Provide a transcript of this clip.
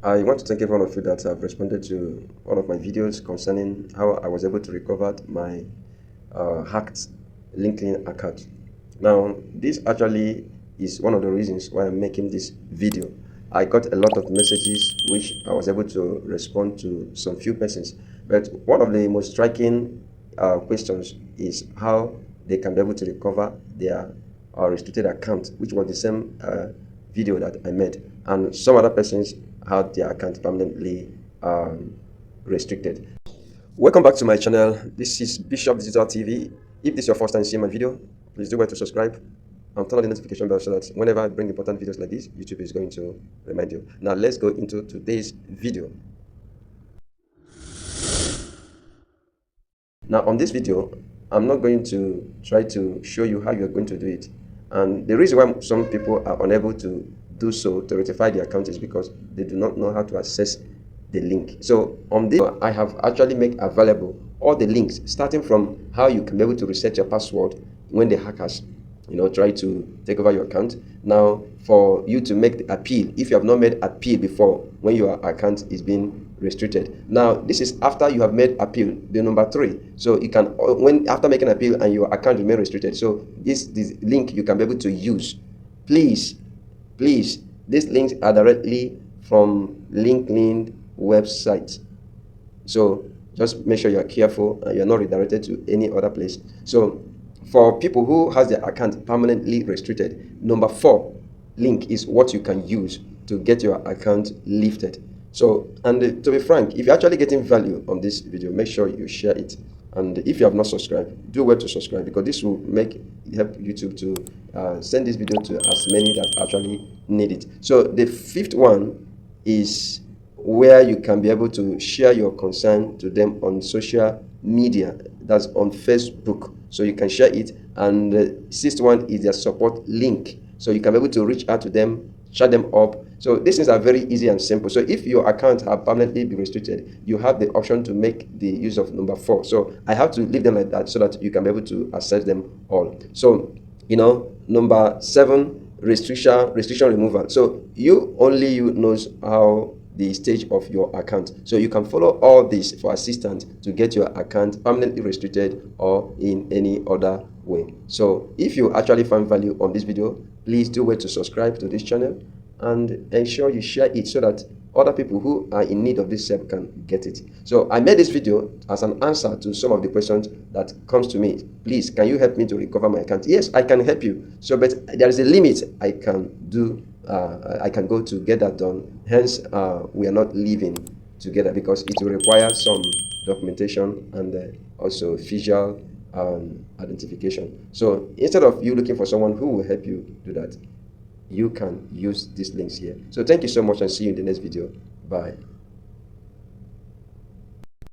I want to thank every one of you that have responded to one of my videos concerning how I was able to recover my hacked LinkedIn account. Now, this actually is one of the reasons why I'm making this video. I got a lot of messages which I was able to respond to some few persons. But one of the most striking questions is how they can be able to recover their restricted account, which was the same video that I made. And some other persons had their account permanently restricted. Welcome back to my channel. This is Bishop Digital TV. If this is your first time seeing my video, please do well to subscribe and turn on the notification bell so that whenever I bring important videos like this, YouTube is going to remind you. Now let's go into today's video. Now on this video, I'm not going to try to show you how you're going to do it. And the reason why some people are unable to do so to rectify the account is because they do not know how to access the link. So on this, I have actually made available all the links, starting from how you can be able to reset your password when the hackers try to take over your account. Now, for you to make the appeal, if you have not made appeal before when your account is being restricted. Now, this is after you have made appeal, the number 3. So you can, when after making appeal and your account remain restricted, so this link you can be able to use. Please, these links are directly from LinkedIn website. So just make sure you are careful and you're not redirected to any other place. So for people who has their account permanently restricted, number 4 link is what you can use to get your account lifted. So, and to be frank, if you're actually getting value on this video, make sure you share it. And if you have not subscribed, do well to subscribe, because this will help YouTube to send this video to as many that actually need it. So the 5th one is where you can be able to share your concern to them on social media. That's on Facebook, so you can share it. And the 6th one is their support link, so you can be able to reach out to them, chat them up. So these things are very easy and simple. So if your account have permanently been restricted, you have the option to make the use of number 4. So I have to leave them like that so that you can be able to access them all. So number 7, restriction removal. So you knows how the stage of your account, so you can follow all this for assistance to get your account permanently restricted or in any other way. So if you actually find value on this video, please do well to subscribe to this channel and ensure you share it so that other people who are in need of this help can get it. So I made this video as an answer to some of the questions that comes to me. Please, can you help me to recover my account? Yes, I can help you. So, but there is a limit I can do. I can go to get that done. Hence, we are not living together because it will require some documentation and also visual identification. So instead of you looking for someone who will help you do that, you can use these links here. So thank you so much and see you in the next video. Bye.